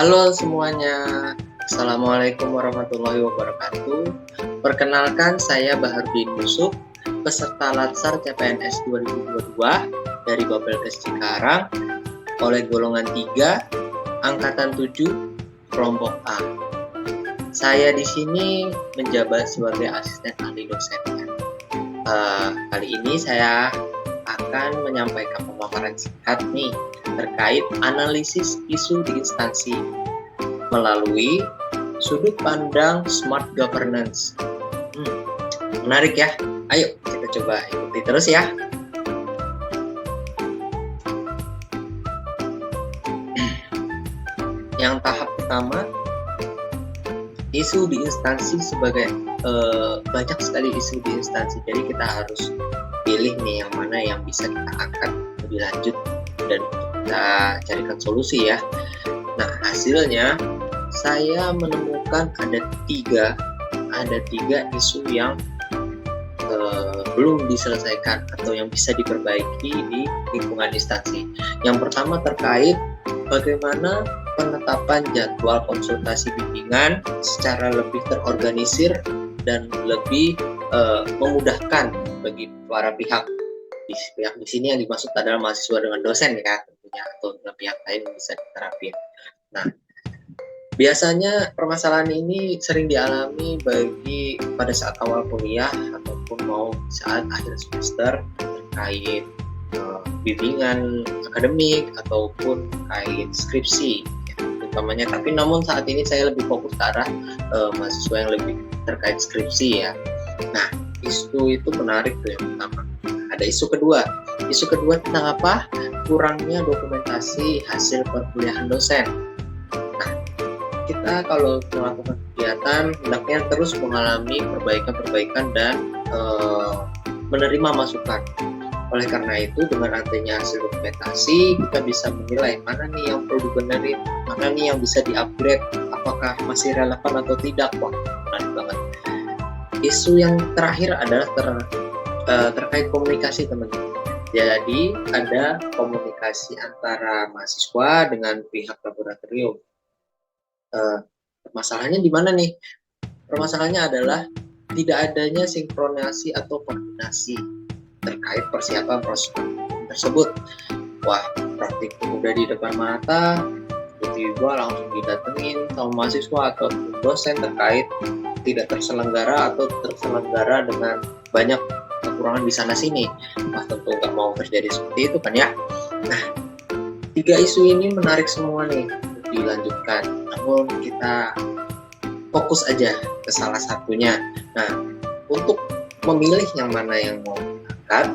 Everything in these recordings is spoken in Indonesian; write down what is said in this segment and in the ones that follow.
Halo semuanya, Assalamualaikum warahmatullahi wabarakatuh. Perkenalkan, saya Baharudin Yusuf, peserta Latsar CPNS 2022 dari Bapelkes Cikarang oleh golongan 3, angkatan 7, kelompok A. Saya di sini menjabat sebagai asisten ahli dosennya. Kali ini saya akan menyampaikan pemaparan singkat nih terkait analisis isu di instansi melalui sudut pandang smart governance. Menarik ya? Ayo kita coba ikuti terus ya. Yang tahap pertama, isu di instansi sebagai banyak sekali isu di instansi, jadi kita harus pilih nih yang mana yang bisa kita angkat lebih lanjut dan kita carikan solusi ya. Nah, hasilnya saya menemukan ada tiga isu yang belum diselesaikan atau yang bisa diperbaiki di lingkungan instansi. Yang pertama terkait bagaimana penetapan jadwal konsultasi bimbingan secara lebih terorganisir dan lebih memudahkan bagi para pihak. Pihak di sini yang dimaksud adalah mahasiswa dengan dosen ya tentunya, atau dengan pihak lain yang bisa diterapin. Nah, biasanya permasalahan ini sering dialami bagi pada saat awal kuliah ataupun mau saat akhir semester terkait bimbingan akademik ataupun terkait skripsi utamanya. Tapi namun saat ini saya lebih fokus ke arah mahasiswa yang lebih terkait skripsi ya. Nah, isu itu menarik tuh yang pertama. Ada isu kedua tentang apa? Kurangnya dokumentasi hasil perkuliahan dosen. Nah, kita kalau melakukan kegiatan hendaknya terus mengalami perbaikan dan menerima masukan. Oleh karena itu, dengan adanya hasil dokumentasi, kita bisa menilai mana nih yang perlu dibenerin, mana nih yang bisa di-upgrade, apakah masih relevan atau tidak. Wah, menarik banget. Isu yang terakhir adalah terkait komunikasi, teman-teman. Jadi, ada komunikasi antara mahasiswa dengan pihak laboratorium. Masalahnya di mana nih? Permasalahannya adalah tidak adanya sinkronasi atau koordinasi terkait persiapan proses tersebut. Wah, praktikum udah di depan mata, tiba-tiba langsung didatengin sama mahasiswa atau dosen terkait tidak terselenggara atau terselenggara dengan banyak kekurangan di sana sini. Wah, tentu nggak mau terjadi seperti itu kan ya. Nah, tiga isu ini menarik semua nih untuk dilanjutkan, namun kita fokus aja ke salah satunya. Nah, untuk memilih yang mana yang mau diangkat,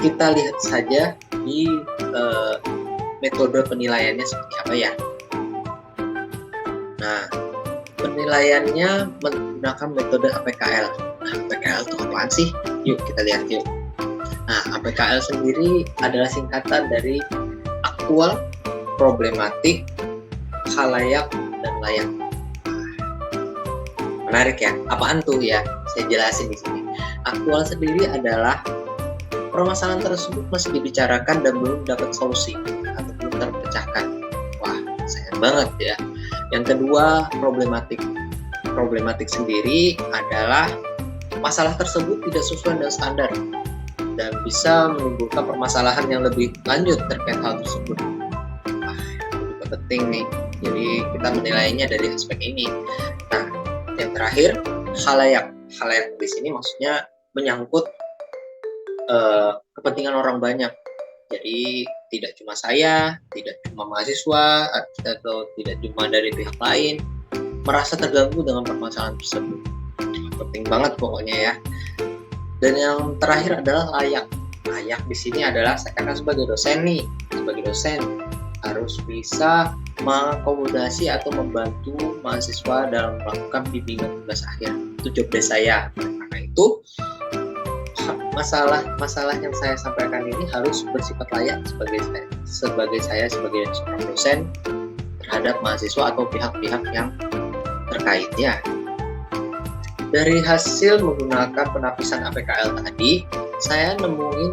kita lihat saja di metode penilaiannya seperti apa ya. Nah, penilaiannya menggunakan metode APKL. Nah, APKL itu apaan sih? Yuk kita lihat yuk. Nah, APKL sendiri adalah singkatan dari aktual, problematik, khalayak, dan layak. Menarik ya? Apaan tuh ya? Saya jelasin di sini. Aktual sendiri adalah permasalahan tersebut masih dibicarakan dan belum dapat solusi atau belum terpecahkan. Wah, sayang banget ya. Yang kedua, problematik. Problematik sendiri adalah masalah tersebut tidak sesuai dengan standar dan bisa menimbulkan permasalahan yang lebih lanjut terkait hal tersebut. Wah, itu juga penting nih. Jadi kita menilainya dari aspek ini. Nah, yang terakhir, khalayak. Khalayak di sini maksudnya menyangkut kepentingan orang banyak. Jadi tidak cuma saya, tidak cuma mahasiswa, atau tidak cuma dari pihak lain merasa terganggu dengan permasalahan tersebut. Penting banget pokoknya ya. Dan yang terakhir adalah layak. Layak di sini adalah saya kan sebagai dosen nih, sebagai dosen harus bisa mengakomodasi atau membantu mahasiswa dalam melakukan bimbingan tugas akhir. Itu job desk saya. Karena itu masalah yang saya sampaikan ini harus bersifat layak sebagai saya sebagai seorang dosen terhadap mahasiswa atau pihak-pihak yang terkait ya. Dari hasil menggunakan penapisan APKL tadi, saya nemuin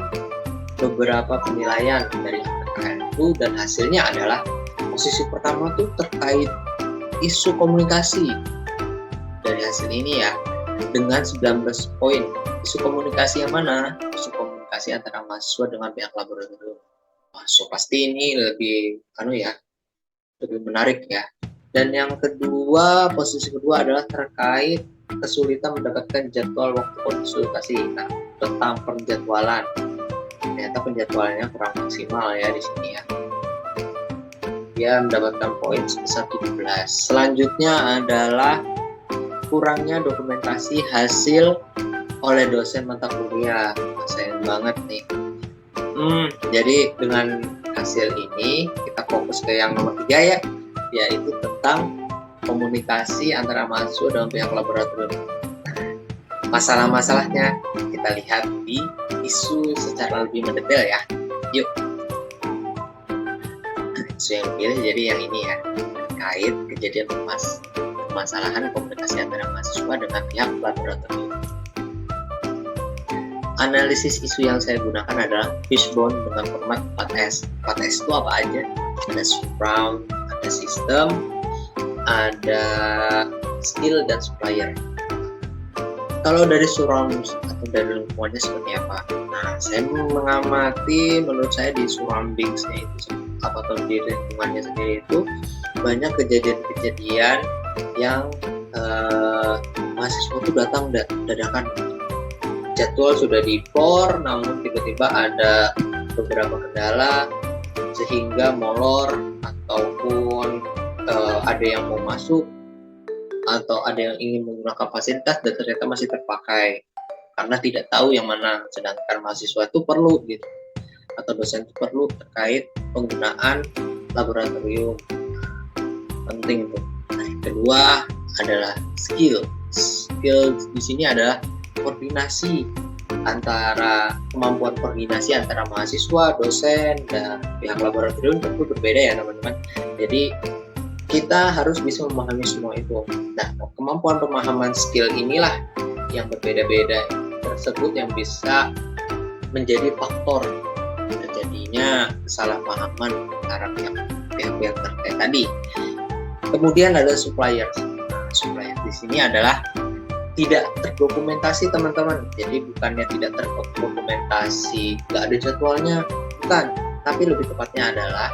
beberapa penilaian dari APKL itu, dan hasilnya adalah posisi pertama tuh terkait isu komunikasi dari hasil ini ya, dengan 19 poin. Isu komunikasi yang mana? Isu komunikasi antara mahasiswa dengan pihak laboratorium. So pasti ini lebih lebih menarik ya. Dan yang kedua, posisi kedua adalah terkait kesulitan mendapatkan jadwal waktu konsultasi. Nah, tentang penjadwalan. Ternyata penjadwalannya kurang maksimal ya di sini ya. Dia mendapatkan poin sebesar 17. Selanjutnya adalah kurangnya dokumentasi hasil oleh dosen mata kuliah. Sayang banget nih. Jadi dengan hasil ini kita fokus ke yang nomor 3 ya, yaitu tentang komunikasi antara mahasiswa dengan pihak laboratorium. Masalah-masalahnya kita lihat di isu secara lebih mendetail ya. Yuk. Isu yang dipilih jadi yang ini ya, terkait kejadian permasalahan komunikasi antara mahasiswa dengan pihak laboratorium. Analisis isu yang saya gunakan adalah fishbone dengan format 4S. 4S itu apa aja? Ada surround, ada sistem, ada skill, dan supplier. Kalau dari surround atau dari lingkungannya seperti apa? Nah, saya mengamati, menurut saya di surroundingsnya itu atau di lingkungannya sendiri itu banyak kejadian-kejadian yang mahasiswa itu datang dadakan. Jadwal sudah dipor, namun tiba-tiba ada beberapa kendala sehingga molor, ataupun ada yang mau masuk atau ada yang ingin menggunakan fasilitas dan ternyata masih terpakai karena tidak tahu yang mana, sedangkan mahasiswa itu perlu gitu, atau dosen itu perlu terkait penggunaan laboratorium. Penting itu. Nah, yang kedua adalah skill di sini adalah kemampuan koordinasi antara mahasiswa, dosen, dan pihak laboratorium tentu berbeda ya teman-teman. Jadi kita harus bisa memahami semua itu. Nah, kemampuan pemahaman skill inilah yang berbeda-beda tersebut yang bisa menjadi faktor terjadinya kesalahpahaman antara pihak-pihak terkait tadi. Kemudian ada supplier. Supplier di sini adalah tidak terdokumentasi teman-teman. Jadi bukannya tidak terdokumentasi, nggak ada jadwalnya, bukan. Tapi lebih tepatnya adalah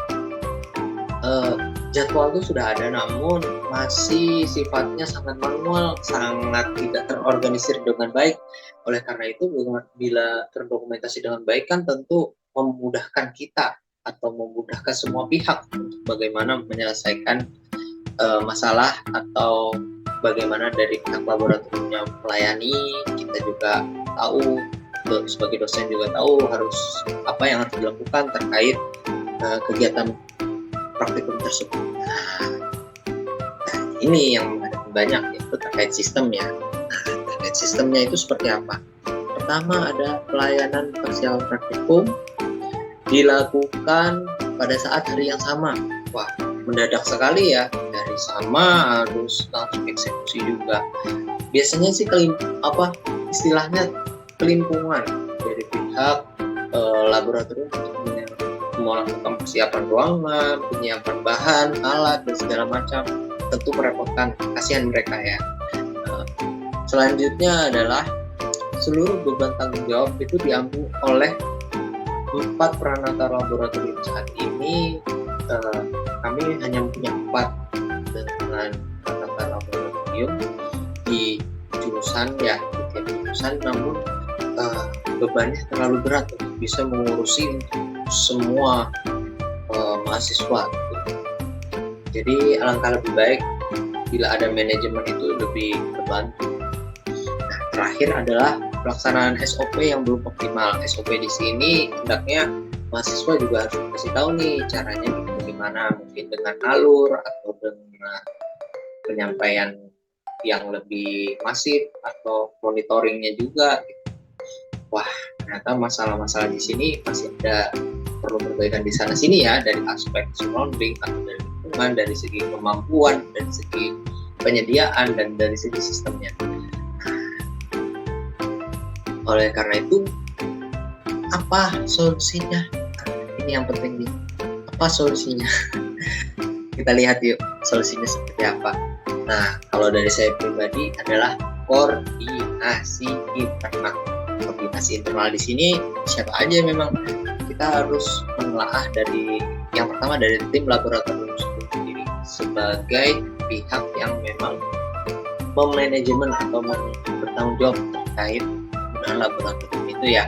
jadwal itu sudah ada, namun masih sifatnya sangat manual, sangat tidak terorganisir dengan baik. Oleh karena itu, bila terdokumentasi dengan baik kan tentu memudahkan kita atau memudahkan semua pihak untuk bagaimana menyelesaikan masalah, atau bagaimana dari pihak laboratoriumnya melayani. Kita juga tahu, sebagai dosen juga tahu apa yang harus dilakukan terkait kegiatan praktikum tersebut. Nah, ini yang banyak, yaitu terkait sistemnya. Terkait sistemnya itu seperti apa? Pertama, ada pelayanan parsial praktikum dilakukan pada saat hari yang sama. Wah, mendadak sekali ya, dari sama harus langsung eksekusi juga. Biasanya sih istilahnya kelimpungan dari pihak laboratorium melakukan persiapan ruangan, penyiapan bahan, alat, dan segala macam. Tentu merepotkan, kasihan mereka ya. Selanjutnya adalah seluruh beban tanggung jawab itu diambil oleh 4 peranata laboratorium. Saat ini kami hanya punya 4 dengan peranata laboratorium di jurusan ya, di tiap jurusan, namun bebannya terlalu berat untuk bisa mengurusi semua mahasiswa gitu. Jadi alangkah lebih baik bila ada manajemen itu lebih terbantu. Nah, terakhir adalah pelaksanaan SOP yang belum optimal. SOP di sini hendaknya mahasiswa juga harus kasih tahu nih caranya bagaimana, mungkin dengan alur atau dengan penyampaian yang lebih masif atau monitoringnya juga gitu. Wah, ternyata masalah-masalah di sini masih ada perlu perbaikan di sana sini ya, dari aspek surrounding atau dari lingkungan, dari segi kemampuan, dari segi penyediaan, dan dari segi sistemnya. Oleh karena itu, apa solusinya? Ini yang penting nih. Apa solusinya? Kita lihat yuk solusinya seperti apa. Nah, kalau dari saya pribadi adalah koordinasi internal. Koordinasi internal di sini siapa aja memang kita harus menelaah dari yang pertama dari tim laboratorium sendiri sebagai pihak yang memang memanajemen atau bertanggung jawab terkait penggunaan laboratorium itu ya,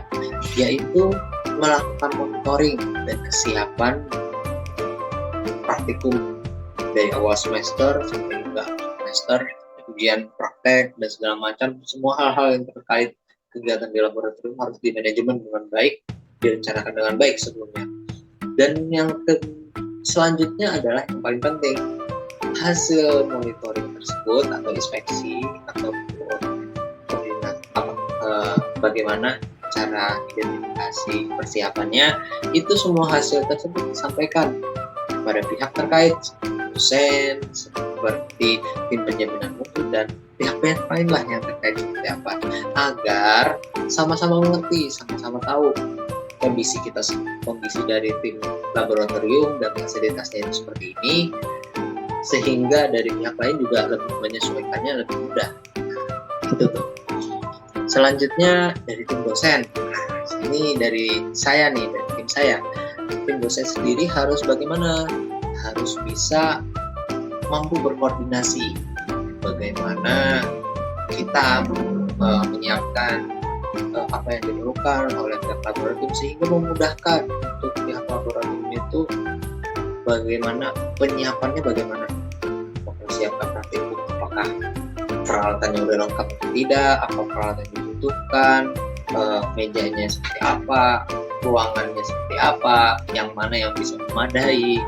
yaitu melakukan monitoring dan kesiapan praktikum dari awal semester sampai juga semester, ujian praktek dan segala macam, semua hal-hal yang terkait kegiatan di laboratorium harus dimanajemen dengan baik, direncanakan dengan baik sebelumnya. Dan yang selanjutnya adalah yang paling penting, hasil monitoring tersebut atau inspeksi atau bagaimana cara identifikasi persiapannya, itu semua hasil tersebut disampaikan kepada pihak terkait, dosen, seperti tim penjaminan mutu dan pihak-pihak lain lah yang terkait seperti apa, agar sama-sama mengerti, sama-sama tahu kondisi dari tim laboratorium dan fasilitasnya itu seperti ini, sehingga dari pihak lain juga lebih menyesuaikannya lebih mudah. Itu tuh. Selanjutnya dari tim dosen. Nah, ini dari saya nih, dari tim saya. Tim dosen sendiri harus bagaimana? Harus bisa mampu berkoordinasi. Bagaimana kita menyiapkan apa yang diperlukan oleh pihak laboratorium sehingga memudahkan untuk pihak laboratorium itu bagaimana penyiapannya, bagaimana mempersiapkan praktikum, apakah peralatannya udah lengkap atau tidak, apa peralatan yang dibutuhkan, mejanya seperti apa, ruangannya seperti apa, yang mana yang bisa memadai.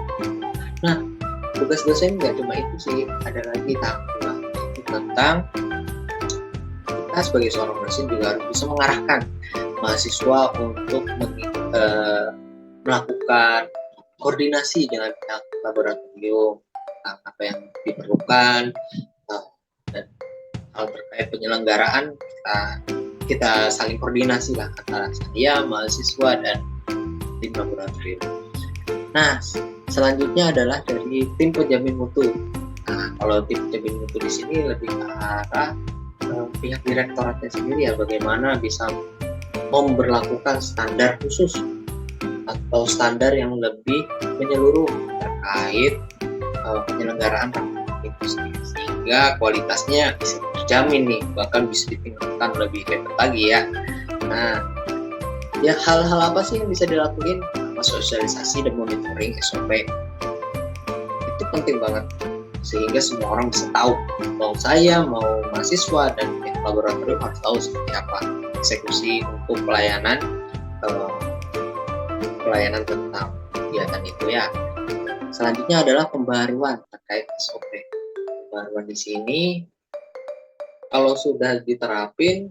Nah, tugas dosen nggak cuma itu sih, ada lagi tahap dua, itu tentang kita sebagai seorang dosen juga harus bisa mengarahkan mahasiswa untuk melakukan koordinasi dengan pihak laboratorium tentang apa yang diperlukan, dan hal terkait penyelenggaraan kita saling koordinasi lah antara saya, mahasiswa, dan tim laboratorium. Nah, selanjutnya adalah dari tim penjamin mutu. Nah, kalau tim penjamin mutu di sini lebih ke arah pihak direktoratnya sendiri ya, bagaimana bisa memberlakukan standar khusus atau standar yang lebih menyeluruh terkait penyelenggaraan praktik itu sendiri, sehingga kualitasnya bisa terjamin nih, bahkan bisa ditingkatkan lebih hebat lagi ya. Nah, ya hal-hal apa sih yang bisa dilakuin? Sosialisasi dan monitoring SOP itu penting banget, sehingga semua orang bisa tahu, mau saya, mau mahasiswa, dan pihak laboratorium harus tahu seperti apa eksekusi untuk pelayanan tentang kegiatan itu ya. Selanjutnya adalah pembaruan terkait SOP. Pembaruan di sini kalau sudah diterapin,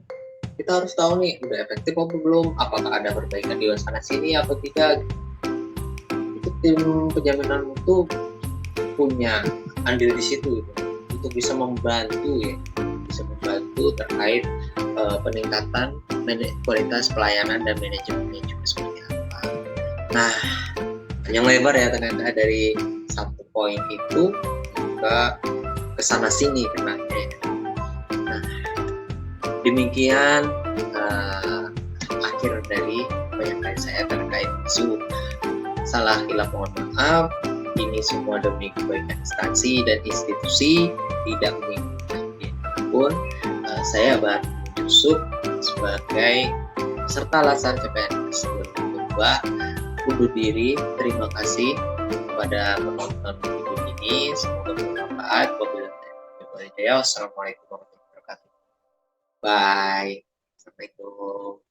kita harus tahu nih udah efektif apa belum, apakah ada perbaikan di sana sini atau tidak. Itu tim penjaminan mutu punya andil di situ gitu, untuk bisa membantu terkait peningkatan kualitas pelayanan dan manajemennya juga seperti apa. Nah, panjang lebar ya ternyata dari satu poin itu juga kesana sini kenanya. Nah, demikian akhir dari penyampaian saya terkait isu salah hilaf, mohon maaf. Ini semua demi kebaikan instansi dan institusi, tidak menginginkan apapun. Saya Bang Yusuf sebagai peserta latsar CPNS 2022 undur diri. Terima kasih kepada penonton video ini, semoga bermanfaat. Wassalamualaikum warahmatullahi wabarakatuh. Bye. Assalamualaikum.